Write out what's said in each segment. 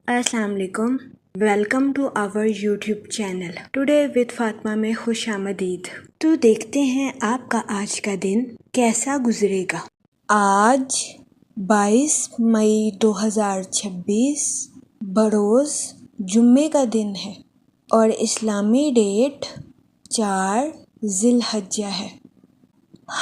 السلام علیکم، welcome to our YouTube channel today with Fatima میں خوش آمدید۔ تو دیکھتے ہیں آپ کا آج کا دن کیسا گزرے گا۔ آج 22 مئی 2026 بروز جمعے کا دن ہے اور اسلامی ڈیٹ 4 ذی الحجہ ہے۔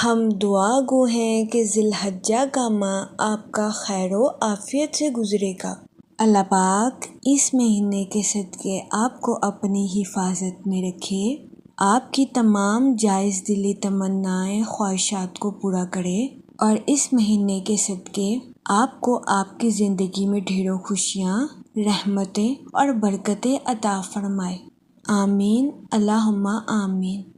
ہم دعا گو ہیں کہ ذی الحجہ کا ماہ آپ کا خیر و عافیت سے گزرے گا۔ اللہ پاک اس مہینے کے صدقے آپ کو اپنی حفاظت میں رکھے، آپ کی تمام جائز دلی تمنائیں خواہشات کو پورا کرے اور اس مہینے کے صدقے آپ کو آپ کی زندگی میں ڈھیروں خوشیاں، رحمتیں اور برکتیں عطا فرمائے۔ آمین اللہم آمین۔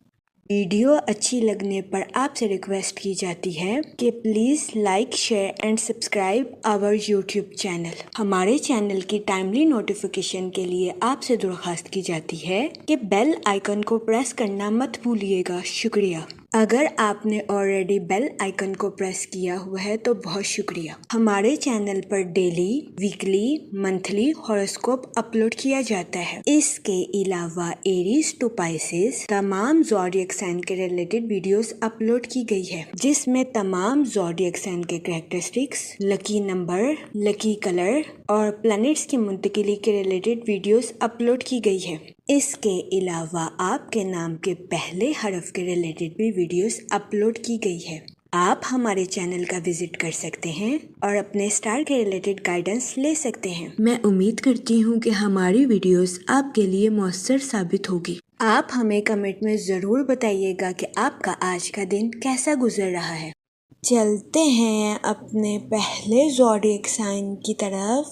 ویڈیو اچھی لگنے پر آپ سے ریکویسٹ کی جاتی ہے کہ please like, share and subscribe our YouTube channel. ہمارے چینل کی ٹائملی نوٹیفیکیشن کے لیے آپ سے درخواست کی جاتی ہے کہ بیل آئیکن کو پریس کرنا مت بھولیے گا۔ شکریہ۔ اگر آپ نے آلریڈی بیل آئیکن کو پریس کیا ہوا ہے تو بہت شکریہ۔ ہمارے چینل پر daily, weekly, monthly horoscope upload کیا جاتا ہے۔ اس کے علاوہ ایریز ٹو پائسز تمام زوڈیک سائن کے ریلیٹڈ ویڈیوز اپلوڈ کی گئی ہے، جس میں تمام زوڈیک سائن کے کریکٹرسٹکس، لکی نمبر، لکی کلر اور پلانٹس کی منتقلی کے ریلیٹڈ ویڈیوز اپلوڈ کی گئی ہے۔ اس کے علاوہ آپ کے نام کے پہلے حرف کے ریلیٹڈ بھی ویڈیوز اپلوڈ کی گئی ہے۔ آپ ہمارے چینل کا وزٹ کر سکتے ہیں اور اپنے اسٹار کے ریلیٹڈ گائیڈنس لے سکتے ہیں۔ میں امید کرتی ہوں کہ ہماری ویڈیوز آپ کے لیے مؤثر ثابت ہوگی۔ آپ ہمیں کمنٹ میں ضرور بتائیے گا کہ آپ کا آج کا دن کیسا گزر رہا ہے۔ چلتے ہیں اپنے پہلے زوڈیک سائن کی طرف،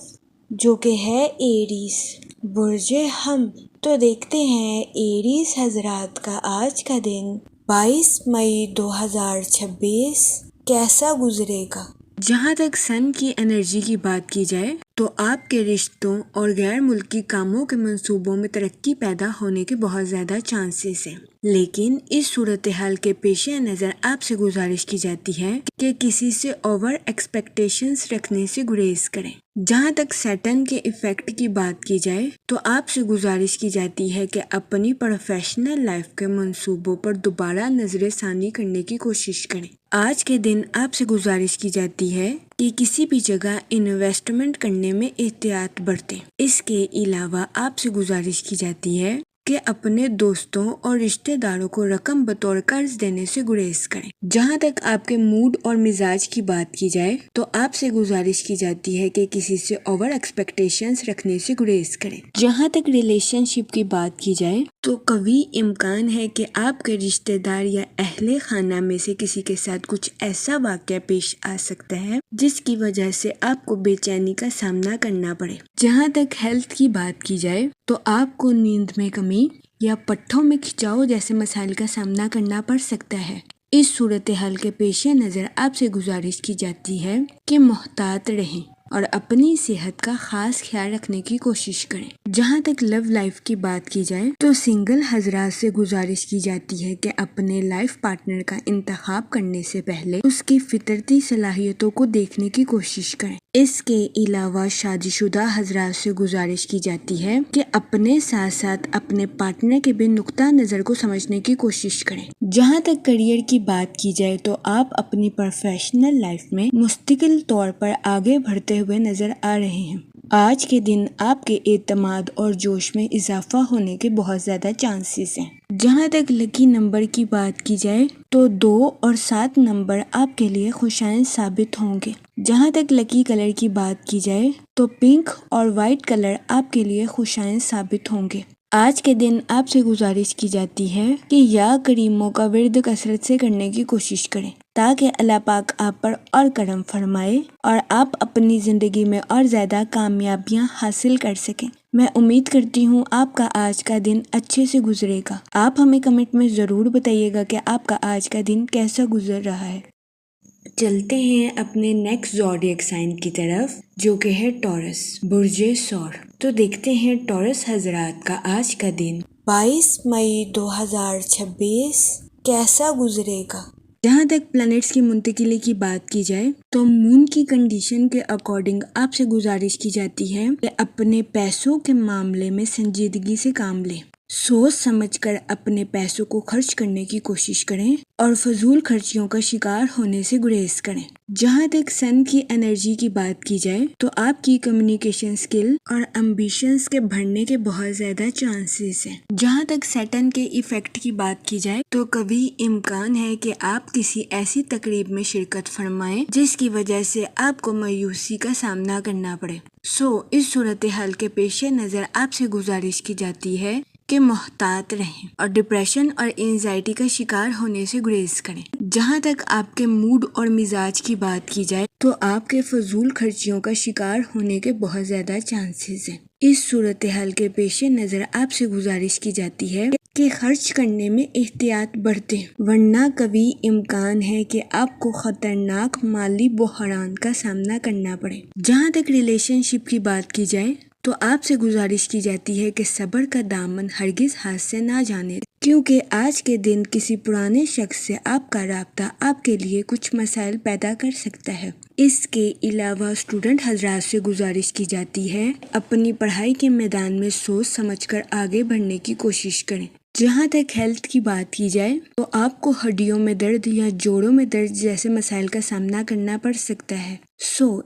جو کہ ہے ایریز، برج حمل۔ تو دیکھتے ہیں ایریز حضرات کا آج کا دن 22 مئی 2026 کیسا گزرے گا۔ جہاں تک سن کی انرجی کی بات کی جائے تو آپ کے رشتوں اور غیر ملکی کاموں کے منصوبوں میں ترقی پیدا ہونے کے بہت زیادہ چانسز ہیں، لیکن اس صورتحال کے پیش نظر آپ سے گزارش کی جاتی ہے کہ کسی سے اوور ایکسپیکٹیشنز رکھنے سے گریز کریں۔ جہاں تک سیٹرن کے ایفیکٹ کی بات کی جائے تو آپ سے گزارش کی جاتی ہے کہ اپنی پروفیشنل لائف کے منصوبوں پر دوبارہ نظر ثانی کرنے کی کوشش کریں۔ آج کے دن آپ سے گزارش کی جاتی ہے کہ کسی بھی جگہ انویسٹمنٹ کرنے میں احتیاط برتیں۔ اس کے علاوہ آپ سے گزارش کی جاتی ہے کہ اپنے دوستوں اور رشتہ داروں کو رقم بطور قرض دینے سے گریز کریں۔ جہاں تک آپ کے موڈ اور مزاج کی بات کی جائے تو آپ سے گزارش کی جاتی ہے کہ کسی سے اوور ایکسپیکٹیشنز رکھنے سے گریز کریں۔ جہاں تک ریلیشن شپ کی بات کی جائے تو قوی امکان ہے کہ آپ کے رشتہ دار یا اہل خانہ میں سے کسی کے ساتھ کچھ ایسا واقعہ پیش آ سکتا ہے جس کی وجہ سے آپ کو بے چینی کا سامنا کرنا پڑے۔ جہاں تک ہیلتھ کی بات کی جائے تو آپ کو نیند میں کمی یا پٹھوں میں کھچاؤ جیسے مسائل کا سامنا کرنا پڑ سکتا ہے۔ اس صورتحال کے پیش نظر آپ سے گزارش کی جاتی ہے کہ محتاط رہیں اور اپنی صحت کا خاص خیال رکھنے کی کوشش کریں۔ جہاں تک لو لائف کی بات کی جائے تو سنگل حضرات سے گزارش کی جاتی ہے کہ اپنے لائف پارٹنر کا انتخاب کرنے سے پہلے اس کی فطرتی صلاحیتوں کو دیکھنے کی کوشش کریں۔ اس کے علاوہ شادی شدہ حضرات سے گزارش کی جاتی ہے کہ اپنے ساتھ ساتھ اپنے پارٹنر کے بھی نقطہ نظر کو سمجھنے کی کوشش کریں۔ جہاں تک کیریئر کی بات کی جائے تو آپ اپنی پروفیشنل لائف میں مستقل طور پر آگے بڑھتے ہوئے نظر آ رہے ہیں۔ آج کے دن آپ کے اعتماد اور جوش میں اضافہ ہونے کے بہت زیادہ چانسز ہیں۔ جہاں تک لکی نمبر کی بات کی جائے تو 2 اور 7 نمبر آپ کے لیے خوشائن ثابت ہوں گے۔ جہاں تک لکی کلر کی بات کی جائے تو پنک اور وائٹ کلر آپ کے لیے خوشائن ثابت ہوں گے۔ آج کے دن آپ سے گزارش کی جاتی ہے کہ یا کریموں کا ورد کثرت سے کرنے کی کوشش کریں تاکہ اللہ پاک آپ پر اور کرم فرمائے اور آپ اپنی زندگی میں اور زیادہ کامیابیاں حاصل کر سکیں۔ میں امید کرتی ہوں آپ کا آج کا دن اچھے سے گزرے گا۔ آپ ہمیں کمنٹ میں ضرور بتائیے گا کہ آپ کا آج کا دن کیسا گزر رہا ہے۔ چلتے ہیں اپنے نیکسٹ زوڈیک سائن کی طرف، جو کہ ہے ٹورس، برج ثور۔ تو دیکھتے ہیں ٹورس حضرات کا آج کا دن 22 مئی 2026 کیسا گزرے گا۔ جہاں تک پلانٹس کی منتقلی کی بات کی جائے تو مون کی کنڈیشن کے اکارڈنگ آپ سے گزارش کی جاتی ہے کہ اپنے پیسوں کے معاملے میں سنجیدگی سے کام لیں، سوچ سمجھ کر اپنے پیسوں کو خرچ کرنے کی کوشش کریں اور فضول خرچیوں کا شکار ہونے سے گریز کریں۔ جہاں تک سن کی انرجی کی بات کی جائے تو آپ کی کمیونیکیشن سکل اور امبیشنز کے بڑھنے کے بہت زیادہ چانسز ہیں۔ جہاں تک سیٹرن کے ایفیکٹ کی بات کی جائے تو کبھی امکان ہے کہ آپ کسی ایسی تقریب میں شرکت فرمائیں جس کی وجہ سے آپ کو مایوسی کا سامنا کرنا پڑے۔ اس صورتحال کے پیش نظر آپ سے گزارش کی جاتی ہے کہ محتاط رہیں اور ڈپریشن اور اینزائٹی کا شکار ہونے سے گریز کریں۔ جہاں تک آپ کے موڈ اور مزاج کی بات کی جائے تو آپ کے فضول خرچیوں کا شکار ہونے کے بہت زیادہ چانسز ہیں۔ اس صورتحال کے پیش نظر آپ سے گزارش کی جاتی ہے کہ خرچ کرنے میں احتیاط برتیں، ورنہ کبھی امکان ہے کہ آپ کو خطرناک مالی بحران کا سامنا کرنا پڑے۔ جہاں تک ریلیشن شپ کی بات کی جائے تو آپ سے گزارش کی جاتی ہے کہ صبر کا دامن ہرگز ہاتھ سے نہ جانے دیں، کیونکہ آج کے دن کسی پرانے شخص سے آپ کا رابطہ آپ کے لیے کچھ مسائل پیدا کر سکتا ہے۔ اس کے علاوہ اسٹوڈنٹ حضرات سے گزارش کی جاتی ہے اپنی پڑھائی کے میدان میں سوچ سمجھ کر آگے بڑھنے کی کوشش کریں۔ جہاں تک ہیلتھ کی بات کی جائے تو آپ کو ہڈیوں میں درد یا جوڑوں میں درد جیسے مسائل کا سامنا کرنا پڑ سکتا ہے۔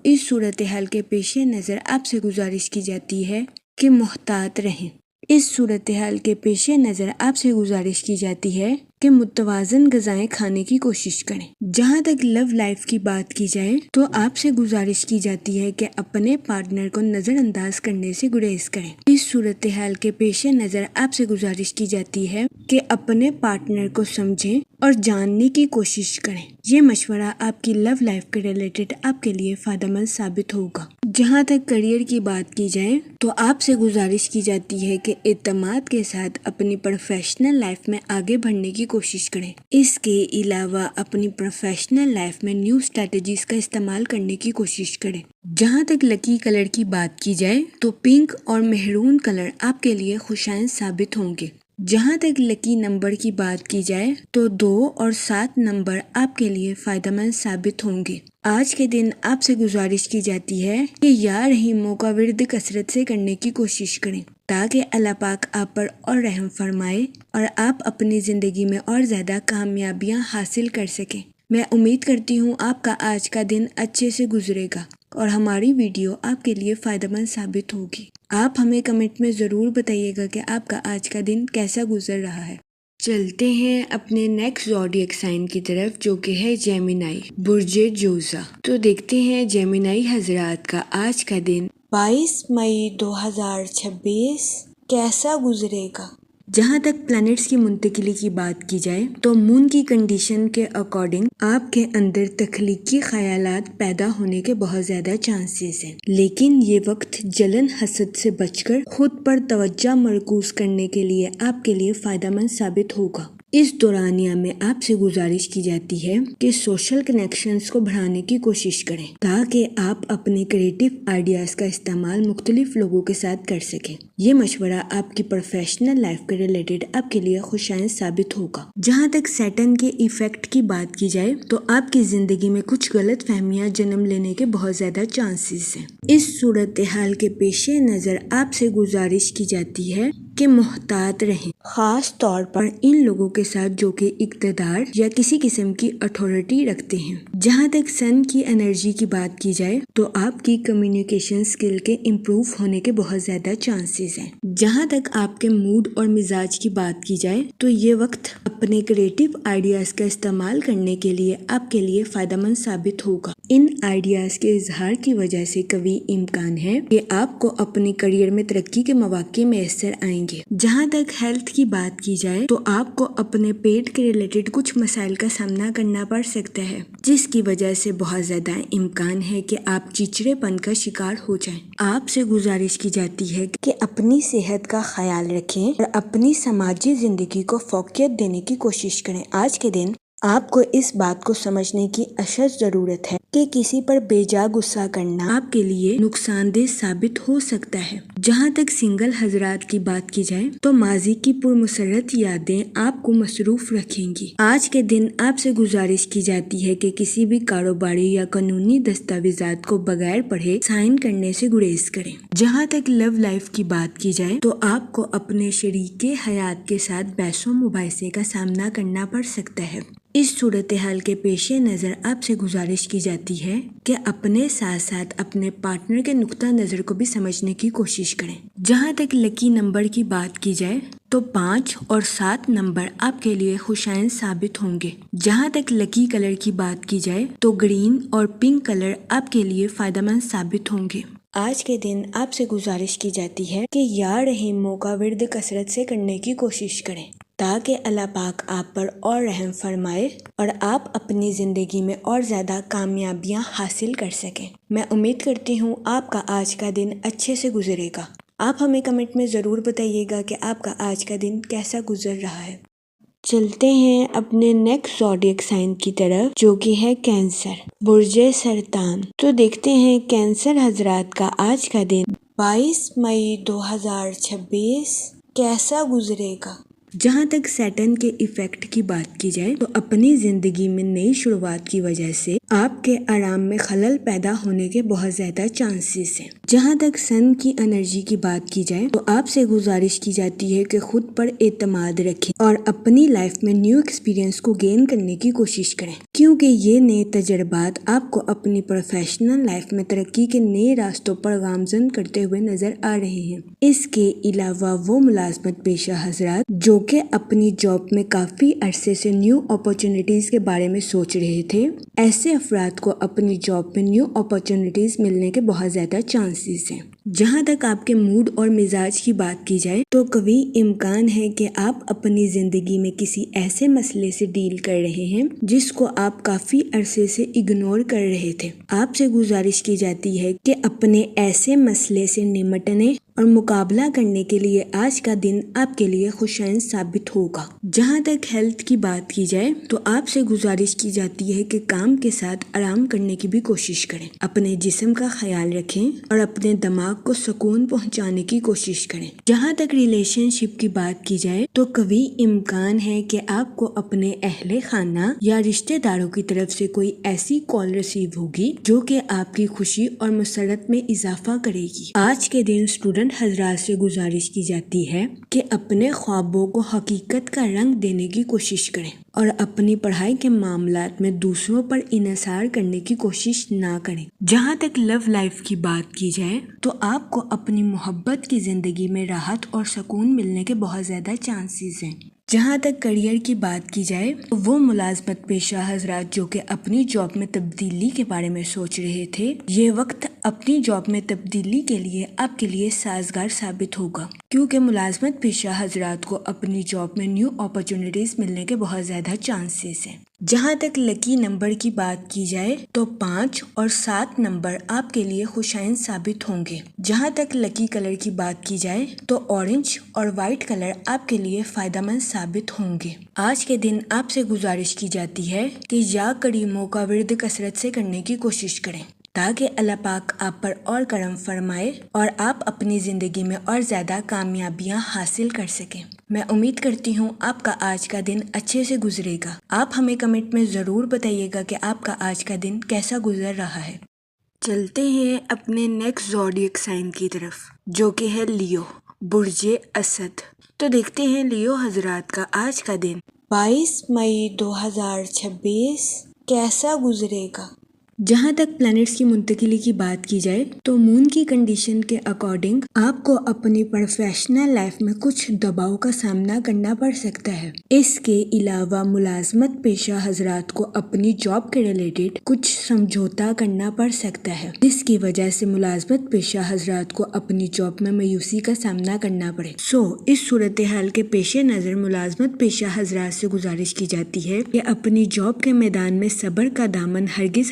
اس صورتحال کے پیش نظر آپ سے گزارش کی جاتی ہے کہ محتاط رہیں۔ اس صورتحال کے پیش نظر آپ سے گزارش کی جاتی ہے کہ متوازن غذائیں کھانے کی کوشش کریں۔ جہاں تک لو لائف کی بات کی جائے تو آپ سے گزارش کی جاتی ہے کہ اپنے پارٹنر کو نظر انداز کرنے سے گریز کریں۔ اس صورتحال کے پیش نظر آپ سے گزارش کی جاتی ہے کہ اپنے پارٹنر کو سمجھیں اور جاننے کی کوشش کریں۔ یہ مشورہ آپ کی لو لائف کے ریلیٹڈ آپ کے لیے فائدہ مند ثابت ہوگا۔ جہاں تک کریئر کی بات کی جائے تو آپ سے گزارش کی جاتی ہے کہ اعتماد کے ساتھ اپنی پروفیشنل لائف میں آگے بڑھنے کی کوشش کریں۔ اس کے علاوہ اپنی پروفیشنل لائف میں نیو اسٹریٹجیز کا استعمال کرنے کی کوشش کریں۔ جہاں تک لکی کلر کی بات کی جائے تو پنک اور مہرون کلر آپ کے لیے خوشائند ثابت ہوں گے۔ جہاں تک لکی نمبر کی بات کی جائے تو 2 اور 7 نمبر آپ کے لیے فائدہ مند ثابت ہوں گے۔ آج کے دن آپ سے گزارش کی جاتی ہے کہ یا رحیموں کا ورد کثرت سے کرنے کی کوشش کریں تاکہ اللہ پاک آپ پر اور رحم فرمائے اور آپ اپنی زندگی میں اور زیادہ کامیابیاں حاصل کر سکیں۔ میں امید کرتی ہوں آپ کا آج کا دن اچھے سے گزرے گا اور ہماری ویڈیو آپ کے لیے فائدہ مند ثابت ہوگی۔ آپ ہمیں کمنٹ میں ضرور بتائیے گا کہ آپ کا آج کا دن کیسا گزر رہا ہے۔ چلتے ہیں اپنے نیکسٹ زوڈیک سائن کی طرف جو کہ ہے جیمینائی، برج جوزا۔ تو دیکھتے ہیں جیمینائی حضرات کا آج کا دن 22 مئی 2026 کیسا گزرے گا۔ جہاں تک پلانٹس کی منتقلی کی بات کی جائے تو مون کی کنڈیشن کے اکارڈنگ آپ کے اندر تخلیقی خیالات پیدا ہونے کے بہت زیادہ چانسز ہیں، لیکن یہ وقت جلن حسد سے بچ کر خود پر توجہ مرکوز کرنے کے لیے آپ کے لیے فائدہ مند ثابت ہوگا۔ اس دورانیہ میں آپ سے گزارش کی جاتی ہے کہ سوشل کنیکشنز کو بڑھانے کی کوشش کریں تاکہ آپ اپنے کریٹو آئیڈیاز کا استعمال مختلف لوگوں کے ساتھ کر سکیں۔ یہ مشورہ آپ کی پروفیشنل لائف کے ریلیٹڈ آپ کے لیے خوشائند ثابت ہوگا۔ جہاں تک سیٹرن کے ایفیکٹ کی بات کی جائے تو آپ کی زندگی میں کچھ غلط فہمیاں جنم لینے کے بہت زیادہ چانسز ہیں۔ اس صورتحال کے پیش نظر آپ سے گزارش کی جاتی ہے کہ محتاط رہیں، خاص طور پر ان لوگوں کے ساتھ جو کہ اقتدار یا کسی قسم کی اتھارٹی رکھتے ہیں۔ جہاں تک سن کی انرجی کی بات کی جائے تو آپ کی کمیونیکیشن سکل کے امپروو ہونے کے بہت زیادہ چانسز ہیں۔ جہاں تک آپ کے موڈ اور مزاج کی بات کی جائے تو یہ وقت اپنے کریٹو آئیڈیاز کا استعمال کرنے کے لیے آپ کے لیے فائدہ مند ثابت ہوگا۔ ان آئیڈیاز کے اظہار کی وجہ سے کبھی امکان ہے کہ آپ کو اپنے کریئر میں ترقی کے مواقع میسر آئیں گے۔ جہاں تک ہیلتھ کی بات کی جائے تو آپ کو اپنے پیٹ کے ریلیٹڈ کچھ مسائل کا سامنا کرنا پڑ سکتا ہے، جس کی وجہ سے بہت زیادہ امکان ہے کہ آپ چچڑے پن کا شکار ہو جائیں۔ آپ سے گزارش کی جاتی ہے کہ اپنی صحت کا خیال رکھیں اور اپنی سماجی زندگی کو فوقیت دینے کی کوشش کریں۔ آج کے دن آپ کو اس بات کو سمجھنے کی اشد ضرورت ہے کہ کسی پر بے جا غصہ کرنا آپ کے لیے نقصان دہ ثابت ہو سکتا ہے۔ جہاں تک سنگل حضرات کی بات کی جائے تو ماضی کی پرمسرت یادیں آپ کو مصروف رکھیں گی۔ آج کے دن آپ سے گزارش کی جاتی ہے کہ کسی بھی کاروباری یا قانونی دستاویزات کو بغیر پڑھے سائن کرنے سے گریز کریں۔ جہاں تک لو لائف کی بات کی جائے تو آپ کو اپنے شریک حیات کے ساتھ بحث و مباحثے کا سامنا کرنا پڑ سکتا ہے۔ اس صورتحال کے پیش نظر آپ سے گزارش کی جاتی ہے کہ اپنے ساتھ ساتھ اپنے پارٹنر کے نقطہ نظر کو بھی سمجھنے کی کوشش کریں۔ جہاں تک لکی نمبر کی بات کی جائے تو 5 اور 7 نمبر آپ کے لیے خوشائن ثابت ہوں گے۔ جہاں تک لکی کلر کی بات کی جائے تو گرین اور پنک کلر آپ کے لیے فائدہ مند ثابت ہوں گے۔ آج کے دن آپ سے گزارش کی جاتی ہے کہ یا رحیموں کا ورد کثرت سے کرنے کی کوشش کریں تاکہ اللہ پاک آپ پر اور رحم فرمائے اور آپ اپنی زندگی میں اور زیادہ کامیابیاں حاصل کر سکیں۔ میں امید کرتی ہوں آپ کا آج کا دن اچھے سے گزرے گا۔ آپ ہمیں کمنٹ میں ضرور بتائیے گا کہ آپ کا آج کا دن کیسا گزر رہا ہے۔ چلتے ہیں اپنے نیکسٹ زوڈیک سائن کی طرف جو کہ ہے کینسر، برج سرطان۔ تو دیکھتے ہیں کینسر حضرات کا آج کا دن 22 مئی 2026 کیسا گزرے گا۔ جہاں تک سیٹرن کے ایفیکٹ کی بات کی جائے تو اپنی زندگی میں نئی شروعات کی وجہ سے آپ کے آرام میں خلل پیدا ہونے کے بہت زیادہ چانسز ہیں۔ جہاں تک سن کی انرجی کی بات کی جائے تو آپ سے گزارش کی جاتی ہے کہ خود پر اعتماد رکھیں اور اپنی لائف میں نیو ایکسپیرینس کو گین کرنے کی کوشش کریں، کیونکہ یہ نئے تجربات آپ کو اپنی پروفیشنل لائف میں ترقی کے نئے راستوں پر گامزن کرتے ہوئے نظر آ رہے ہیں۔ اس کے علاوہ وہ ملازمت پیشہ حضرات جو کہ اپنی جاب میں کافی عرصے سے نیو اپارچونیٹیز کے بارے میں سوچ رہے تھے، ایسے افراد کو اپنی جاب میں نیو اپارچونیٹیز ملنے کے بہت زیادہ چانسز ہیں۔ جہاں تک آپ کے موڈ اور مزاج کی بات کی جائے تو قوی امکان ہے کہ آپ اپنی زندگی میں کسی ایسے مسئلے سے ڈیل کر رہے ہیں جس کو آپ کافی عرصے سے اگنور کر رہے تھے۔ آپ سے گزارش کی جاتی ہے کہ اپنے ایسے مسئلے سے نمٹنے اور مقابلہ کرنے کے لیے آج کا دن آپ کے لیے خوشائن ثابت ہوگا۔ جہاں تک ہیلتھ کی بات کی جائے تو آپ سے گزارش کی جاتی ہے کہ کام کے ساتھ آرام کرنے کی بھی کوشش کریں، اپنے جسم کا خیال رکھیں اور اپنے دماغ کو سکون پہنچانے کی کوشش کریں۔ جہاں تک ریلیشن شپ کی بات کی جائے تو قوی امکان ہے کہ آپ کو اپنے اہل خانہ یا رشتہ داروں کی طرف سے کوئی ایسی کال ریسیو ہوگی جو کہ آپ کی خوشی اور مسرت میں اضافہ کرے گی۔ آج کے دن اسٹوڈنٹ حضرات سے گزارش کی جاتی ہے کہ اپنے خوابوں کو حقیقت کا رنگ دینے کی کوشش کریں اور اپنی پڑھائی کے معاملات میں دوسروں پر انحصار کرنے کی کوشش نہ کریں۔ جہاں تک لو لائف کی بات کی جائے تو آپ کو اپنی محبت کی زندگی میں راحت اور سکون ملنے کے بہت زیادہ چانسز ہیں۔ جہاں تک کریئر کی بات کی جائے تو وہ ملازمت پیشہ حضرات جو کہ اپنی جاب میں تبدیلی کے بارے میں سوچ رہے تھے، یہ وقت اپنی جاب میں تبدیلی کے لیے آپ کے لیے سازگار ثابت ہوگا، کیونکہ ملازمت پیشہ حضرات کو اپنی جاب میں نیو اپارچونیٹیز ملنے کے بہت زیادہ چانسز ہیں۔ جہاں تک لکی نمبر کی بات کی جائے تو 5 اور 7 نمبر آپ کے لیے خوشائن ثابت ہوں گے۔ جہاں تک لکی کلر کی بات کی جائے تو اورنج اور وائٹ کلر آپ کے لیے فائدہ مند ثابت ہوں گے۔ آج کے دن آپ سے گزارش کی جاتی ہے کہ یا کریموں کا ورد کثرت سے کرنے کی کوشش کریں تاکہ اللہ پاک آپ پر اور کرم فرمائے اور آپ اپنی زندگی میں اور زیادہ کامیابیاں حاصل کر سکیں۔ میں امید کرتی ہوں آپ کا آج کا دن اچھے سے گزرے گا۔ آپ ہمیں کمنٹ میں ضرور بتائیے گا کہ آپ کا آج کا دن کیسا گزر رہا ہے۔ چلتے ہیں اپنے نیکسٹ زوڈیک سائن کی طرف جو کہ ہے لیو، برج اسد۔ تو دیکھتے ہیں لیو حضرات کا آج کا دن 22 مئی 2026 کیسا گزرے گا۔ جہاں تک پلانٹس کی منتقلی کی بات کی جائے تو مون کی کنڈیشن کے اکارڈنگ آپ کو اپنی پروفیشنل لائف میں کچھ دباؤ کا سامنا کرنا پڑ سکتا ہے۔ اس کے علاوہ ملازمت پیشہ حضرات کو اپنی جاب کے ریلیٹڈ کچھ سمجھوتا کرنا پڑ سکتا ہے، جس کی وجہ سے ملازمت پیشہ حضرات کو اپنی جاب میں مایوسی کا سامنا کرنا پڑے۔ اس صورتحال کے پیش نظر ملازمت پیشہ حضرات سے گزارش کی جاتی ہے کہ اپنی جاب کے میدان میں صبر کا دامن ہرگز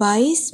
22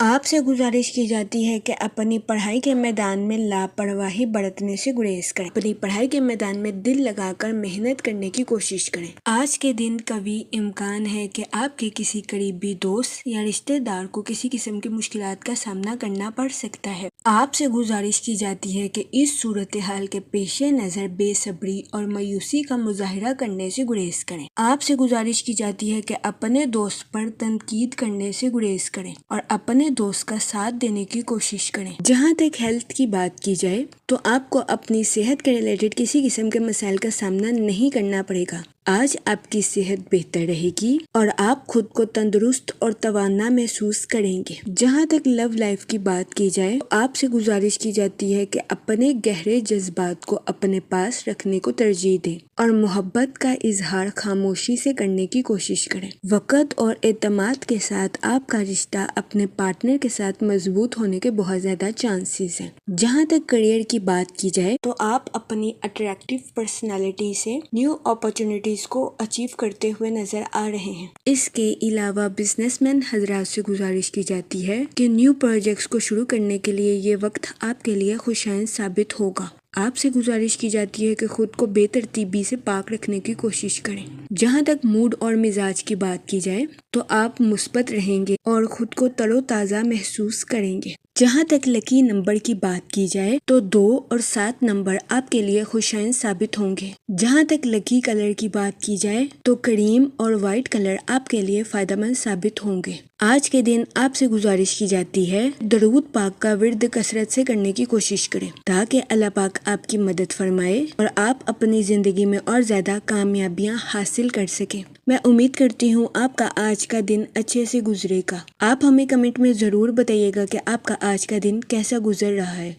آپ سے گزارش کی جاتی ہے کہ اپنی پڑھائی کے میدان میں لاپرواہی برتنے سے گریز کریں، اپنی پڑھائی کے میدان میں دل لگا کر محنت کرنے کی کوشش کریں۔ آج کے دن کبھی امکان ہے کہ آپ کے کسی قریبی دوست یا رشتہ دار کو کسی قسم کی مشکلات کا سامنا کرنا پڑ سکتا ہے۔ آپ سے گزارش کی جاتی ہے کہ اس صورتحال کے پیش نظر بے صبری اور مایوسی کا مظاہرہ کرنے سے گریز کریں۔ آپ سے گزارش کی جاتی ہے کہ اپنے دوست پر تنقید کرنے سے گریز کریں اور اپنے دوست کا ساتھ دینے کی کوشش کریں۔ جہاں تک ہیلتھ کی بات کی جائے تو آپ کو اپنی صحت کے ریلیٹڈ کسی قسم کے مسائل کا سامنا نہیں کرنا پڑے گا۔ آج آپ کی صحت بہتر رہے گی اور آپ خود کو تندرست اور توانا محسوس کریں گے۔ جہاں تک لو لائف کی بات کی جائے تو آپ سے گزارش کی جاتی ہے کہ اپنے گہرے جذبات کو اپنے پاس رکھنے کو ترجیح دیں اور محبت کا اظہار خاموشی سے کرنے کی کوشش کریں۔ وقت اور اعتماد کے ساتھ آپ کا رشتہ اپنے پارٹنر کے ساتھ مضبوط ہونے کے بہت زیادہ چانسز ہیں۔ جہاں تک کریئر کی بات کی جائے تو آپ اپنی اٹریکٹیو پرسنالٹی سے نیو اپرچونٹیز کو اچیو کرتے ہوئے نظر آ رہے ہیں۔ اس کے علاوہ بزنس مین حضرات سے گزارش کی جاتی ہے کہ نیو پروجیکٹس کو شروع کرنے کے لیے یہ وقت آپ کے لیے خوشائن ثابت ہوگا۔ آپ سے گزارش کی جاتی ہے کہ خود کو بے ترتیبی سے پاک رکھنے کی کوشش کریں۔ جہاں تک موڈ اور مزاج کی بات کی جائے تو آپ مثبت رہیں گے اور خود کو تر و تازہ محسوس کریں گے۔ جہاں تک لکی نمبر کی بات کی جائے تو 2 اور 7 نمبر آپ کے لیے خوشائن ثابت ہوں گے۔ جہاں تک لکی کلر کی بات کی جائے تو کریم اور وائٹ کلر آپ کے لیے فائدہ مند ثابت ہوں گے۔ آج کے دن آپ سے گزارش کی جاتی ہے درود پاک کا ورد کثرت سے کرنے کی کوشش کریں تاکہ اللہ پاک آپ کی مدد فرمائے اور آپ اپنی زندگی میں اور زیادہ کامیابیاں حاصل کر سکیں۔ میں امید کرتی ہوں آپ کا آج کا دن اچھے سے گزرے گا۔ آپ ہمیں کمنٹ میں ضرور بتائیے گا کہ آپ کا آج کا دن کیسا گزر رہا ہے۔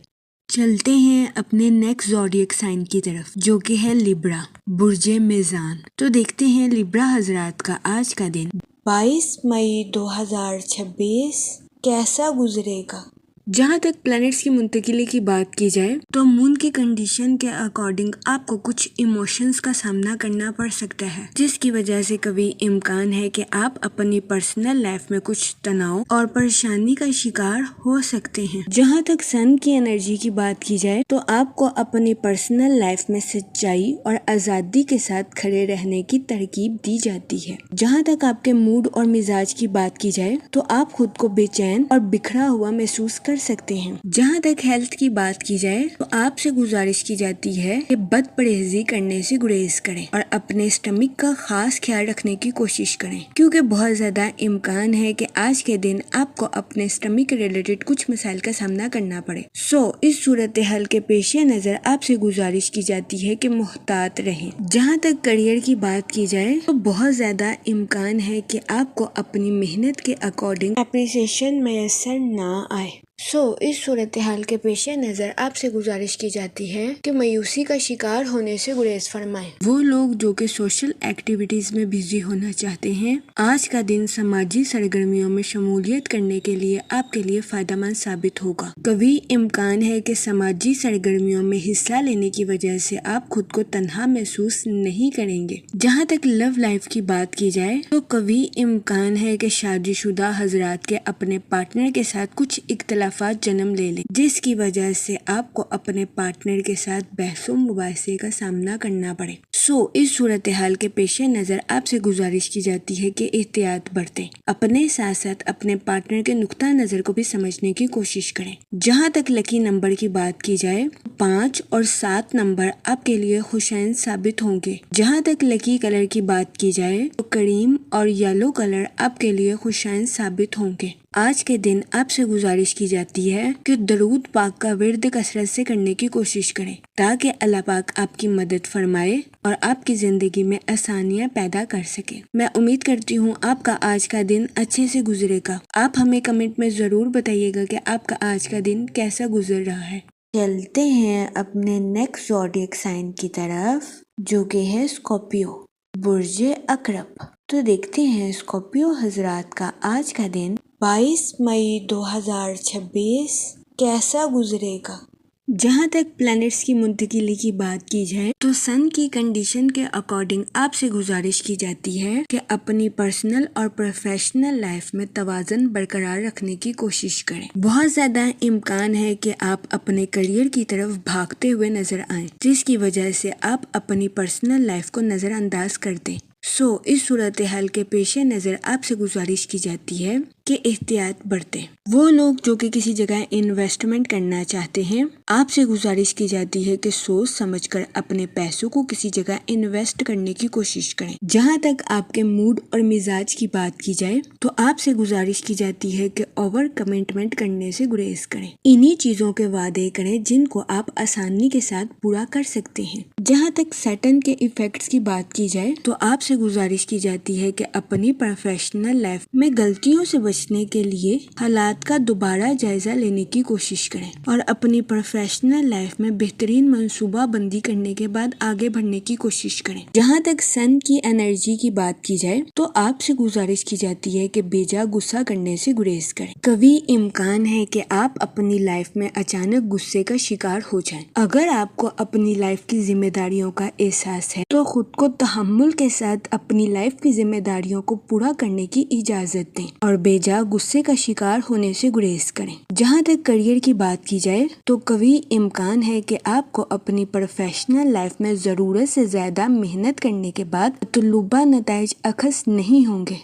چلتے ہیں اپنے نیکسٹ زوڈیک سائن کی طرف جو کہ ہے لیبرا، برج میزان۔ تو دیکھتے ہیں لیبرا حضرات کا آج کا دن 22 مئی 2026 کیسا گزرے گا۔ جہاں تک پلانٹس کی منتقلی کی بات کی جائے تو مون کی کنڈیشن کے اکارڈنگ آپ کو کچھ ایموشنز کا سامنا کرنا پڑ سکتا ہے، جس کی وجہ سے کبھی امکان ہے کہ آپ اپنی پرسنل لائف میں کچھ تناؤ اور پریشانی کا شکار ہو سکتے ہیں۔ جہاں تک سن کی انرجی کی بات کی جائے تو آپ کو اپنی پرسنل لائف میں سچائی اور آزادی کے ساتھ کھڑے رہنے کی ترغیب دی جاتی ہے۔ جہاں تک آپ کے موڈ اور مزاج کی بات کی جائے تو آپ خود کو بے چین اور بکھرا ہوا محسوس کر سکتے ہیں۔ جہاں تک ہیلتھ کی بات کی جائے تو آپ سے گزارش کی جاتی ہے کہ بد پرہیزی کرنے سے گریز کریں اور اپنے اسٹمک کا خاص خیال رکھنے کی کوشش کریں کیونکہ بہت زیادہ امکان ہے کہ آج کے دن آپ کو اپنے اسٹمک کے ریلیٹڈ کچھ مسائل کا سامنا کرنا پڑے۔ اس صورتحال کے پیش نظر آپ سے گزارش کی جاتی ہے کہ محتاط رہیں۔ جہاں تک کریئر کی بات کی جائے تو بہت زیادہ امکان ہے کہ آپ کو اپنی محنت کے اکارڈنگ اپریسیشن میسر نہ آئے۔ اس صورتحال کے پیش نظر آپ سے گزارش کی جاتی ہے کہ مایوسی کا شکار ہونے سے گریز فرمائیں۔ وہ لوگ جو کہ سوشل ایکٹیویٹیز میں بزی ہونا چاہتے ہیں، آج کا دن سماجی سرگرمیوں میں شمولیت کرنے کے لیے آپ کے لیے فائدہ مند ثابت ہوگا۔ کبھی امکان ہے کہ سماجی سرگرمیوں میں حصہ لینے کی وجہ سے آپ خود کو تنہا محسوس نہیں کریں گے۔ جہاں تک لو لائف کی بات کی جائے تو کبھی امکان ہے کہ شادی شدہ حضرات کے اپنے پارٹنر کے ساتھ کچھ اختلافات جنم لے لیں، جس کی وجہ سے آپ کو اپنے پارٹنر کے ساتھ بحث و مباحثے کا سامنا کرنا پڑے۔ اس صورتحال کے پیش نظر آپ سے گزارش کی جاتی ہے کہ احتیاط برتیں، اپنے ساتھ ساتھ اپنے پارٹنر کے نقطہ نظر کو بھی سمجھنے کی کوشش کریں۔ جہاں تک لکی نمبر کی بات کی جائے 5 اور 7 نمبر آپ کے لیے خوشائن ثابت ہوں گے۔ جہاں تک لکی کلر کی بات کی جائے تو کریم اور یلو کلر آپ کے لیے خوشائن ثابت ہوں گے۔ آج کے دن آپ سے گزارش کی جاتی ہے کہ درود پاک کا ورد کثرت سے کرنے کی کوشش کریں تاکہ اللہ پاک آپ کی مدد فرمائے اور آپ کی زندگی میں آسانیاں پیدا کر سکے۔ میں امید کرتی ہوں آپ کا آج کا دن اچھے سے گزرے گا۔ آپ ہمیں کمنٹ میں ضرور بتائیے گا کہ آپ کا آج کا دن کیسا گزر رہا ہے۔ چلتے ہیں اپنے نیکسٹ زوڈیک سائن کی طرف جو کہ ہے اسکارپیو، برج عقرب۔ تو دیکھتے ہیں اسکارپیو حضرات کا آج کا دن 22 مئی 2026 کیسا گزرے گا۔ جہاں تک پلانٹس کی منتقلی کی بات کی جائے تو سن کی کنڈیشن کے اکارڈنگ آپ سے گزارش کی جاتی ہے کہ اپنی پرسنل اور پروفیشنل لائف میں توازن برقرار رکھنے کی کوشش کریں۔ بہت زیادہ امکان ہے کہ آپ اپنے کریئر کی طرف بھاگتے ہوئے نظر آئیں، جس کی وجہ سے آپ اپنی پرسنل لائف کو نظر انداز کر دیں۔ اس صورتحال کے پیش نظر آپ سے گزارش کی جاتی ہے کہ احتیاط برتیں۔ وہ لوگ جو کہ کسی جگہ انویسٹمنٹ کرنا چاہتے ہیں، آپ سے گزارش کی جاتی ہے کہ سوچ سمجھ کر اپنے پیسوں کو کسی جگہ انویسٹ کرنے کی کوشش کریں۔ جہاں تک آپ کے موڈ اور مزاج کی بات کی جائے تو آپ سے گزارش کی جاتی ہے کہ اوور کمٹمنٹ کرنے سے گریز کریں۔ انہی چیزوں کے وعدے کریں جن کو آپ آسانی کے ساتھ پورا کر سکتے ہیں۔ جہاں تک سیٹرن کے ایفیکٹس کی بات کی جائے تو آپ سے گزارش کی جاتی ہے کہ اپنی پروفیشنل لائف میں غلطیوں سے بچنے کے لیے حالات کا دوبارہ جائزہ لینے کی کوشش کریں اور اپنی پروفیشنل لائف میں بہترین منصوبہ بندی کرنے کے بعد آگے بڑھنے کی کوشش کریں۔ جہاں تک سن کی انرجی کی بات کی جائے تو آپ سے گزارش کی جاتی ہے کہ بے جا غصہ کرنے سے گریز کریں۔ کبھی امکان ہے کہ آپ اپنی لائف میں اچانک غصے کا شکار ہو جائیں۔ اگر آپ کو اپنی لائف کی ذمہ داریوں کا احساس ہے تو خود کو تحمل کے ساتھ اپنی لائف کی ذمہ داریوں کو پورا کرنے کی اجازت دیں اور بے جا غصے کا شکار ہونے سے گریز کریں۔ جہاں تک کریئر کی بات کی جائے تو کبھی امکان ہے کہ آپ کو اپنی پروفیشنل لائف میں ضرورت سے زیادہ محنت کرنے کے بعد مطلوبہ نتائج اخذ نہیں ہوں گے۔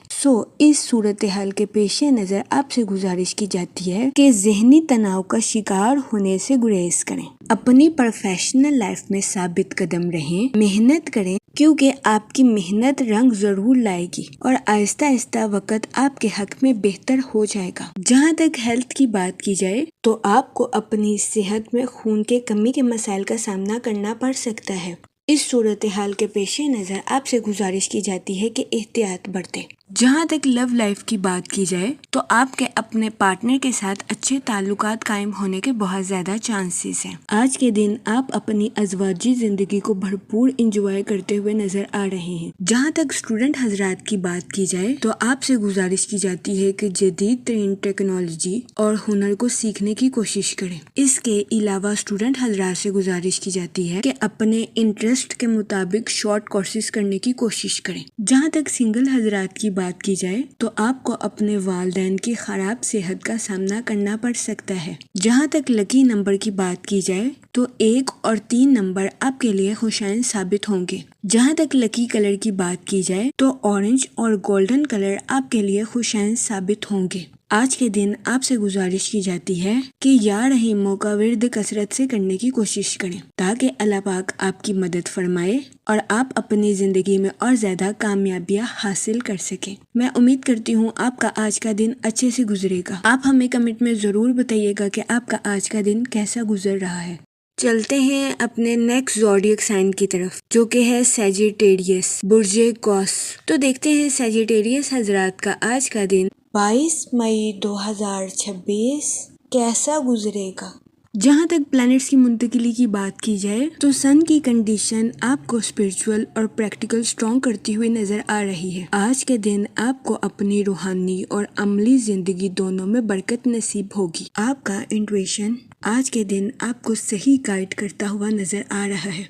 اس صورتحال کے پیش نظر آپ سے گزارش کی جاتی ہے کہ ذہنی تناؤ کا شکار ہونے سے گریز کریں۔ اپنی پروفیشنل لائف میں ثابت قدم رہیں، محنت کریں، کیونکہ آپ کی محنت رنگ ضرور لائے گی اور آہستہ آہستہ وقت آپ کے حق میں بہتر ہو جائے گا۔ جہاں تک ہیلتھ کی بات کی جائے تو آپ کو اپنی صحت میں خون کے کمی کے مسائل کا سامنا کرنا پڑ سکتا ہے۔ اس صورتحال کے پیش نظر آپ سے گزارش کی جاتی ہے کہ احتیاط برتیں۔ جہاں تک لو لائف کی بات کی جائے تو آپ کے اپنے پارٹنر کے ساتھ اچھے تعلقات قائم ہونے کے بہت زیادہ چانسز ہیں۔ آج کے دن آپ اپنی ازواجی زندگی کو بھرپور انجوائے کرتے ہوئے نظر آ رہے ہیں۔ جہاں تک اسٹوڈنٹ حضرات کی بات کی جائے تو آپ سے گزارش کی جاتی ہے کہ جدید ترین ٹیکنالوجی اور ہنر کو سیکھنے کی کوشش کریں۔ اس کے علاوہ اسٹوڈنٹ حضرات سے گزارش کی جاتی ہے کہ اپنے انٹرسٹ کے مطابق شارٹ کورسز کرنے کی کوشش کریں۔ جہاں تک سنگل حضرات کی بات کی جائے تو آپ کو اپنے والدین کی خراب صحت کا سامنا کرنا پڑ سکتا ہے۔ جہاں تک لکی نمبر کی بات کی جائے تو 1 اور 3 نمبر آپ کے لیے خوشائن ثابت ہوں گے۔ جہاں تک لکی کلر کی بات کی جائے تو اورنج اور گولڈن کلر آپ کے لیے خوشائن ثابت ہوں گے۔ آج کے دن آپ سے گزارش کی جاتی ہے کہ یا رحیموں کا ورد کثرت سے کرنے کی کوشش کریں تاکہ اللہ پاک آپ کی مدد فرمائے اور آپ اپنی زندگی میں اور زیادہ کامیابیاں حاصل کر سکیں۔ میں امید کرتی ہوں آپ کا آج کا دن اچھے سے گزرے گا۔ آپ ہمیں کمنٹ میں ضرور بتائیے گا کہ آپ کا آج کا دن کیسا گزر رہا ہے۔ چلتے ہیں اپنے نیکسٹ زوڈیک سائن کی طرف جو کہ ہے سیجیٹیریس، برج قوس۔ تو دیکھتے ہیں سیجیٹیریس حضرات کا آج کا دن 22 مئی 2026 کیسا گزرے گا۔ جہاں تک پلانٹس کی منتقلی کی بات کی جائے تو سن کی کنڈیشن آپ کو اسپرچول اور پریکٹیکل اسٹرانگ کرتی ہوئی نظر آ رہی ہے۔ آج کے دن آپ کو اپنی روحانی اور عملی زندگی دونوں میں برکت نصیب ہوگی۔ آپ کا انٹویشن آج کے دن آپ کو صحیح گائیڈ کرتا ہوا نظر آ رہا ہے۔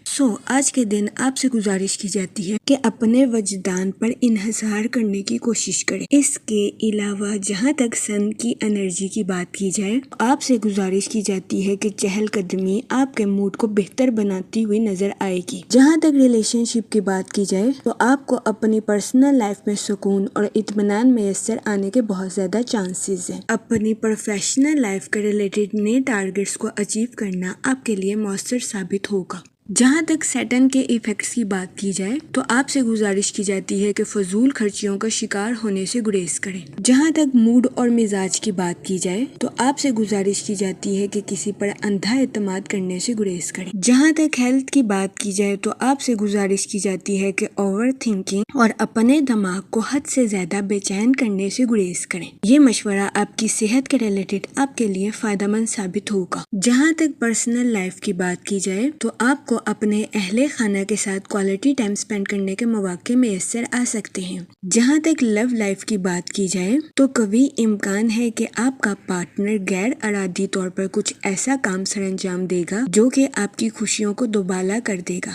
آج کے دن آپ سے گزارش کی جاتی ہے کہ اپنے وجدان پر انحصار کرنے کی کوشش کریں۔ اس کے علاوہ جہاں تک سن کی انرجی کی بات کی جائے آپ سے گزارش کی جاتی ہے کہ چہل قدمی آپ کے موڈ کو بہتر بناتی ہوئی نظر آئے گی۔ جہاں تک ریلیشن شپ کی بات کی جائے تو آپ کو اپنی پرسنل لائف میں سکون اور اطمینان میسر آنے کے بہت زیادہ چانسز ہیں۔ اپنی پروفیشنل لائف کے ریلیٹڈ نئے ٹارگیٹس کو اچیو کرنا آپ کے لیے مؤثر ثابت ہوگا۔ جہاں تک سیٹرن کے ایفیکٹس کی بات کی جائے تو آپ سے گزارش کی جاتی ہے کہ فضول خرچیوں کا شکار ہونے سے گریز کریں۔ جہاں تک موڈ اور مزاج کی بات کی جائے تو آپ سے گزارش کی جاتی ہے کہ کسی پر اندھا اعتماد کرنے سے گریز کریں۔ جہاں تک ہیلتھ کی بات کی جائے تو آپ سے گزارش کی جاتی ہے کہ اوور تھنکنگ اور اپنے دماغ کو حد سے زیادہ بے چین کرنے سے گریز کریں۔ یہ مشورہ آپ کی صحت کے ریلیٹڈ آپ کے لیے فائدہ مند ثابت ہوگا۔ جہاں تک پرسنل لائف کی بات کی جائے تو آپ کو کو اپنے اہل خانہ کے ساتھ کوالٹی ٹائم سپینڈ کرنے کے مواقع میسر آ سکتے ہیں۔ جہاں تک لو لائف کی بات کی جائے تو قوی امکان ہے کہ آپ کا پارٹنر غیر ارادی طور پر کچھ ایسا کام سر انجام دے گا جو کہ آپ کی خوشیوں کو دوبالا کر دے گا۔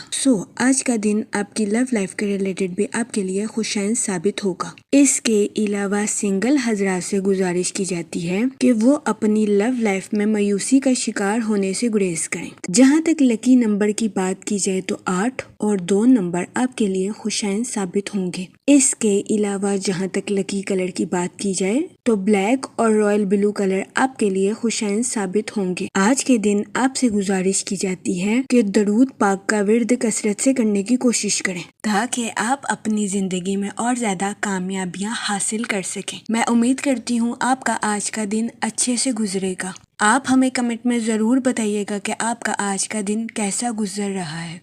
آج کا دن آپ کی لو لائف کے ریلیٹڈ بھی آپ کے لیے خوشائن ثابت ہوگا۔ اس کے علاوہ سنگل حضرات سے گزارش کی جاتی ہے کہ وہ اپنی لو لائف میں مایوسی کا شکار ہونے سے گریز کریں۔ جہاں تک لکی نمبر کی بات کی جائے تو 8 اور 2 نمبر آپ کے لیے خوشائن ثابت ہوں گے۔ اس کے علاوہ جہاں تک لکی کلر کی بات کی جائے تو بلیک اور رائل بلو کلر آپ کے لیے خوشائن ثابت ہوں گے۔ آج کے دن آپ سے گزارش کی جاتی ہے کہ درود پاک کا ورد کثرت سے کرنے کی کوشش کریں تاکہ آپ اپنی زندگی میں اور زیادہ کامیابیاں حاصل کر سکیں۔ میں امید کرتی ہوں آپ کا آج کا دن اچھے سے گزرے گا۔ آپ ہمیں کمنٹ میں ضرور بتائیے گا کہ آپ کا آج کا دن کیسا گزر رہا ہے۔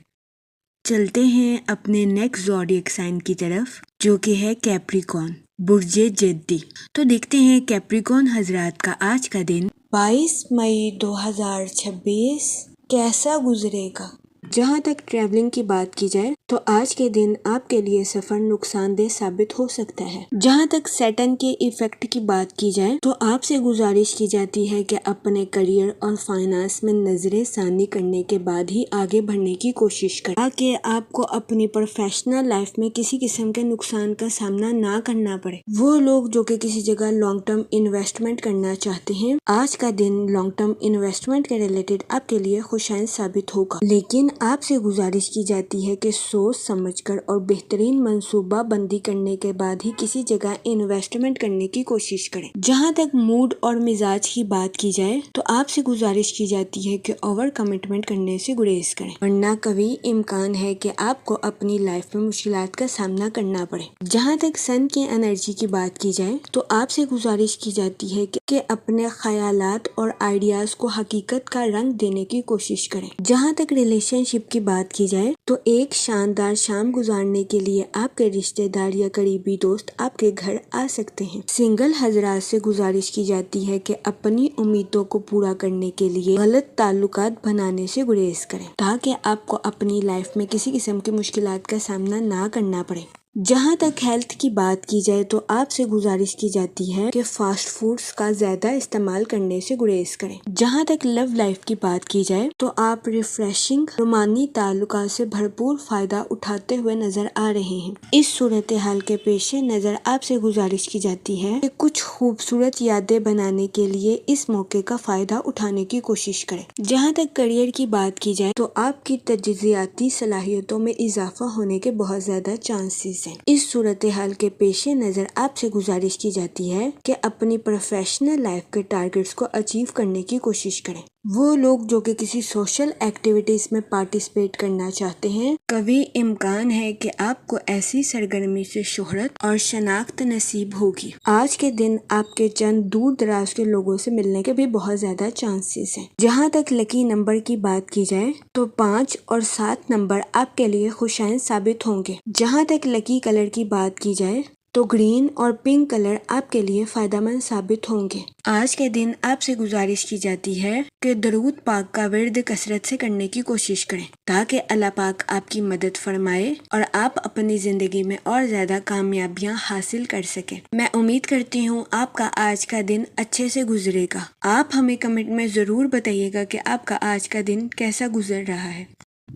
چلتے ہیں اپنے نیکسٹ زوڈیک سائن کی طرف جو کہ ہے کیپریکون، برج جدی۔ تو دیکھتے ہیں کیپریکون حضرات کا آج کا دن 22 مئی 2026 کیسا گزرے گا۔ جہاں تک ٹریولنگ کی بات کی جائے تو آج کے دن آپ کے لیے سفر نقصان دہ ثابت ہو سکتا ہے۔ جہاں تک سیٹن کے ایفیکٹ کی بات کی جائے تو آپ سے گزارش کی جاتی ہے کہ اپنے کریئر اور فائنانس میں نظر ثانی کرنے کے بعد ہی آگے بڑھنے کی کوشش کریں تاکہ آپ کو اپنی پروفیشنل لائف میں کسی قسم کے نقصان کا سامنا نہ کرنا پڑے۔ وہ لوگ جو کہ کسی جگہ لانگ ٹرم انویسٹمنٹ کرنا چاہتے ہیں، آج کا دن لانگ ٹرم انویسٹمنٹ کے ریلیٹڈ آپ کے لیے خوشائن ثابت ہوگا، لیکن آپ سے گزارش کی جاتی ہے کہ سوچ سمجھ کر اور بہترین منصوبہ بندی کرنے کے بعد ہی کسی جگہ انویسٹمنٹ کرنے کی کوشش کریں۔ جہاں تک موڈ اور مزاج کی بات کی جائے تو آپ سے گزارش کی جاتی ہے کہ اوور کمٹمنٹ کرنے سے گریز کریں، ورنہ قوی امکان ہے کہ آپ کو اپنی لائف میں مشکلات کا سامنا کرنا پڑے۔ جہاں تک سن کی انرجی کی بات کی جائے تو آپ سے گزارش کی جاتی ہے کہ اپنے خیالات اور آئیڈیاز کو حقیقت کا رنگ دینے کی کوشش کریں۔ جہاں تک ریلیشن شپ کی بات کی جائے تو ایک شاندار شام گزارنے کے لیے آپ کے رشتہ دار یا قریبی دوست آپ کے گھر آ سکتے ہیں۔ سنگل حضرات سے گزارش کی جاتی ہے کہ اپنی امیدوں کو پورا کرنے کے لیے غلط تعلقات بنانے سے گریز کریں تاکہ آپ کو اپنی لائف میں کسی قسم کی مشکلات کا سامنا نہ کرنا پڑے۔ جہاں تک ہیلتھ کی بات کی جائے تو آپ سے گزارش کی جاتی ہے کہ فاسٹ فوڈز کا زیادہ استعمال کرنے سے گریز کریں۔ جہاں تک لو لائف کی بات کی جائے تو آپ ریفریشنگ رومانی تعلقات سے بھرپور فائدہ اٹھاتے ہوئے نظر آ رہے ہیں۔ اس صورتحال کے پیش نظر آپ سے گزارش کی جاتی ہے کہ کچھ خوبصورت یادیں بنانے کے لیے اس موقع کا فائدہ اٹھانے کی کوشش کریں۔ جہاں تک کریئر کی بات کی جائے تو آپ کی تجزیاتی صلاحیتوں میں اضافہ ہونے کے بہت زیادہ چانسز ہیں۔ اس صورتحال کے پیش نظر آپ سے گزارش کی جاتی ہے کہ اپنی پروفیشنل لائف کے ٹارگٹس کو اچیو کرنے کی کوشش کریں۔ وہ لوگ جو کہ کسی سوشل ایکٹیویٹیز میں پارٹیسپیٹ کرنا چاہتے ہیں، قوی امکان ہے کہ آپ کو ایسی سرگرمی سے شہرت اور شناخت نصیب ہوگی۔ آج کے دن آپ کے چند دور دراز کے لوگوں سے ملنے کے بھی بہت زیادہ چانسز ہیں۔ جہاں تک لکی نمبر کی بات کی جائے تو 5 اور 7 نمبر آپ کے لیے خوشائن ثابت ہوں گے۔ جہاں تک لکی کلر کی بات کی جائے تو گرین اور پنک کلر آپ کے لیے فائدہ مند ثابت ہوں گے۔ آج کے دن آپ سے گزارش کی جاتی ہے کہ درود پاک کا ورد کثرت سے کرنے کی کوشش کریں تاکہ اللہ پاک آپ کی مدد فرمائے اور آپ اپنی زندگی میں اور زیادہ کامیابیاں حاصل کر سکیں۔ میں امید کرتی ہوں آپ کا آج کا دن اچھے سے گزرے گا۔ آپ ہمیں کمنٹ میں ضرور بتائیے گا کہ آپ کا آج کا دن کیسا گزر رہا ہے۔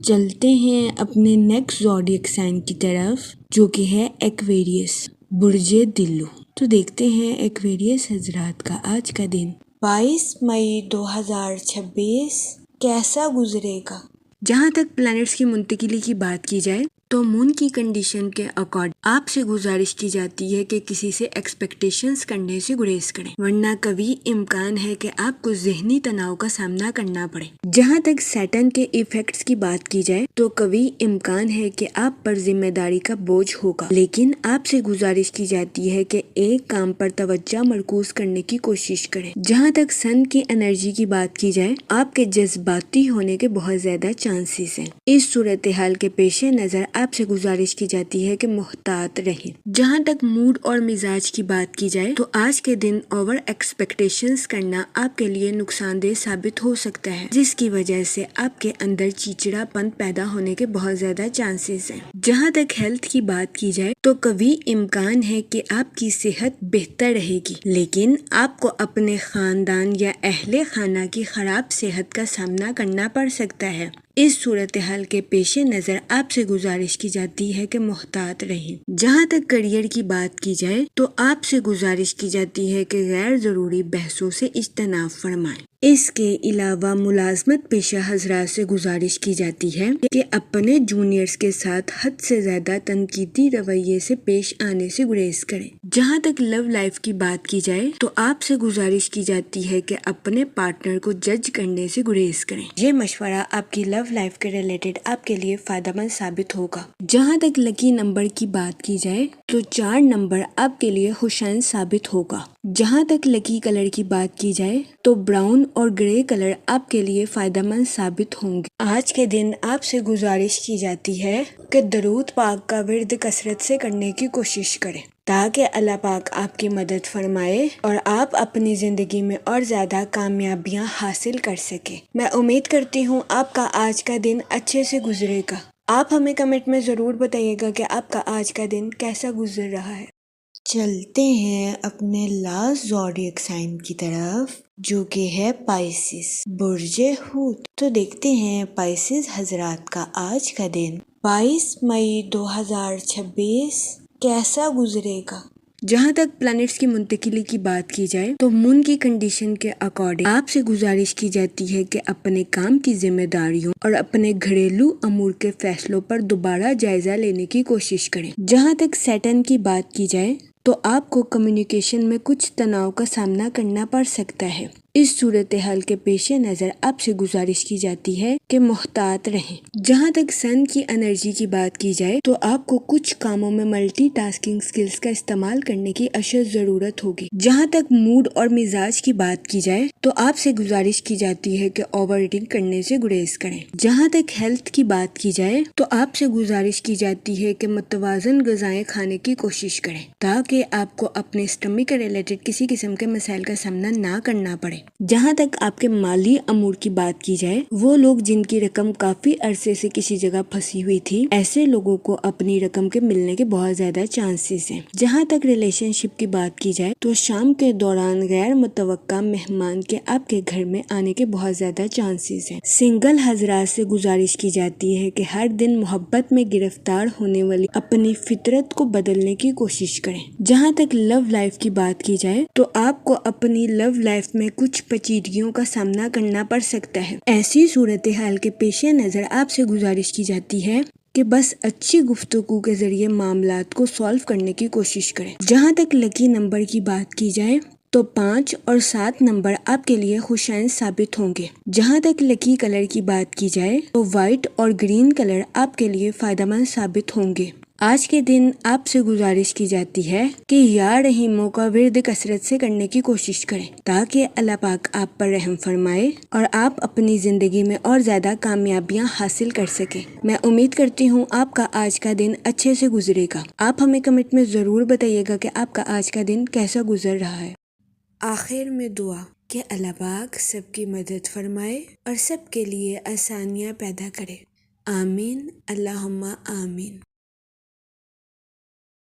چلتے ہیں اپنے نیکسٹ زوڈیک سائن کی طرف جو کہ ہے ایکویریس، برج دلو۔ تو دیکھتے ہیں ایکویریس حضرات کا آج کا دن 22 مئی 2026 کیسا گزرے گا۔ جہاں تک پلانٹس کی منتقلی کی بات کی جائے تو مون کی کنڈیشن کے اکارڈنگ آپ سے گزارش کی جاتی ہے کہ کسی سے ایکسپیکٹیشنز کرنے سے گریز کریں، ورنہ قوی امکان ہے کہ آپ کو ذہنی تناؤ کا سامنا کرنا پڑے۔ جہاں تک سیٹن کے ایفیکٹس کی بات کی جائے تو قوی امکان ہے کہ آپ پر ذمہ داری کا بوجھ ہوگا، لیکن آپ سے گزارش کی جاتی ہے کہ ایک کام پر توجہ مرکوز کرنے کی کوشش کریں۔ جہاں تک سن کی انرجی کی بات کی جائے آپ کے جذباتی ہونے کے بہت زیادہ چانسز ہیں۔ اس صورتحال کے پیش نظر آپ سے گزارش کی جاتی ہے کہ محتاط رہیں۔ جہاں تک موڈ اور مزاج کی بات کی جائے تو آج کے دن اوور ایکسپیکٹیشنز کرنا آپ کے لیے نقصان دہ ثابت ہو سکتا ہے، جس کی وجہ سے آپ کے اندر چڑچڑا پن پیدا ہونے کے بہت زیادہ چانسز ہیں۔ جہاں تک ہیلتھ کی بات کی جائے تو قوی امکان ہے کہ آپ کی صحت بہتر رہے گی، لیکن آپ کو اپنے خاندان یا اہل خانہ کی خراب صحت کا سامنا کرنا پڑ سکتا ہے۔ اس صورتحال کے پیش نظر آپ سے گزارش کی جاتی ہے کہ محتاط رہیں۔ جہاں تک کیریئر کی بات کی جائے تو آپ سے گزارش کی جاتی ہے کہ غیر ضروری بحثوں سے اجتناب فرمائیں۔ اس کے علاوہ ملازمت پیشہ حضرات سے گزارش کی جاتی ہے کہ اپنے جونیئرز کے ساتھ حد سے زیادہ تنقیدی رویے سے پیش آنے سے گریز کریں۔ جہاں تک لو لائف کی بات کی جائے تو آپ سے گزارش کی جاتی ہے کہ اپنے پارٹنر کو جج کرنے سے گریز کریں۔ یہ مشورہ آپ کی لو لائف کے ریلیٹڈ آپ کے لیے فائدہ مند ثابت ہوگا۔ جہاں تک لکی نمبر کی بات کی جائے تو 4 نمبر آپ کے لیے خوشائن ثابت ہوگا۔ جہاں تک لکی کلر کی بات کی جائے تو براؤن اور گرے کلر آپ کے لیے فائدہ مند ثابت ہوں گے۔ آج کے دن آپ سے گزارش کی جاتی ہے کہ درود پاک کا ورد کثرت سے کرنے کی کوشش کریں تاکہ اللہ پاک آپ کی مدد فرمائے اور آپ اپنی زندگی میں اور زیادہ کامیابیاں حاصل کر سکیں۔ میں امید کرتی ہوں آپ کا آج کا دن اچھے سے گزرے گا۔ آپ ہمیں کمنٹ میں ضرور بتائیے گا کہ آپ کا آج کا دن کیسا گزر رہا ہے۔ چلتے ہیں اپنے لاسٹ زوڈیک سائن کی طرف جو کہ ہے پائسس، برج حوت۔ تو دیکھتے ہیں پائسس حضرات کا آج کا دن 22 مئی 2026 کیسا گزرے گا۔ جہاں تک پلانٹس کی منتقلی کی بات کی جائے تو مون کی کنڈیشن کے اکارڈنگ آپ سے گزارش کی جاتی ہے کہ اپنے کام کی ذمہ داریوں اور اپنے گھریلو امور کے فیصلوں پر دوبارہ جائزہ لینے کی کوشش کریں۔ جہاں تک سیٹرن کی بات کی جائے تو آپ کو کمیونیکیشن میں کچھ تناؤ کا سامنا کرنا پڑ سکتا ہے۔ اس صورتحال کے پیش نظر آپ سے گزارش کی جاتی ہے کہ محتاط رہیں۔ جہاں تک سن کی انرجی کی بات کی جائے تو آپ کو کچھ کاموں میں ملٹی ٹاسکنگ سکلز کا استعمال کرنے کی اشد ضرورت ہوگی۔ جہاں تک موڈ اور مزاج کی بات کی جائے تو آپ سے گزارش کی جاتی ہے کہ اوور ایٹنگ کرنے سے گریز کریں۔ جہاں تک ہیلتھ کی بات کی جائے تو آپ سے گزارش کی جاتی ہے کہ متوازن غذائیں کھانے کی کوشش کریں تاکہ آپ کو اپنے اسٹمک کے ریلیٹڈ کسی قسم کے مسائل کا سامنا نہ کرنا پڑے۔ جہاں تک آپ کے مالی امور کی بات کی جائے، وہ لوگ جن کی رقم کافی عرصے سے کسی جگہ پھنسی ہوئی تھی، ایسے لوگوں کو اپنی رقم کے ملنے کے بہت زیادہ چانسز ہیں۔ جہاں تک ریلیشن شپ کی بات کی جائے تو شام کے دوران غیر متوقع مہمان کے آپ کے گھر میں آنے کے بہت زیادہ چانسز ہیں۔ سنگل حضرات سے گزارش کی جاتی ہے کہ ہر دن محبت میں گرفتار ہونے والی اپنی فطرت کو بدلنے کی کوشش کریں۔ جہاں تک لو لائف کی بات کی جائے تو آپ کو اپنی لو لائف میں کچھ پیچیدگیوں کا سامنا کرنا پڑ سکتا ہے۔ ایسی صورتحال کے پیش نظر آپ سے گزارش کی جاتی ہے کہ بس اچھی گفتگو کے ذریعے معاملات کو سالو کرنے کی کوشش کریں۔ جہاں تک لکی نمبر کی بات کی جائے تو 5 اور 7 نمبر آپ کے لیے خوشائن ثابت ہوں گے۔ جہاں تک لکی کلر کی بات کی جائے تو وائٹ اور گرین کلر آپ کے لیے فائدہ مند ثابت ہوں گے۔ آج کے دن آپ سے گزارش کی جاتی ہے کہ یا رحیموں کا ورد کثرت سے کرنے کی کوشش کریں تاکہ اللہ پاک آپ پر رحم فرمائے اور آپ اپنی زندگی میں اور زیادہ کامیابیاں حاصل کر سکیں۔ میں امید کرتی ہوں آپ کا آج کا دن اچھے سے گزرے گا۔ آپ ہمیں کمنٹ میں ضرور بتائیے گا کہ آپ کا آج کا دن کیسا گزر رہا ہے۔ آخر میں دعا کہ اللہ پاک سب کی مدد فرمائے اور سب کے لیے آسانیاں پیدا کرے۔ آمین، اللہم آمین۔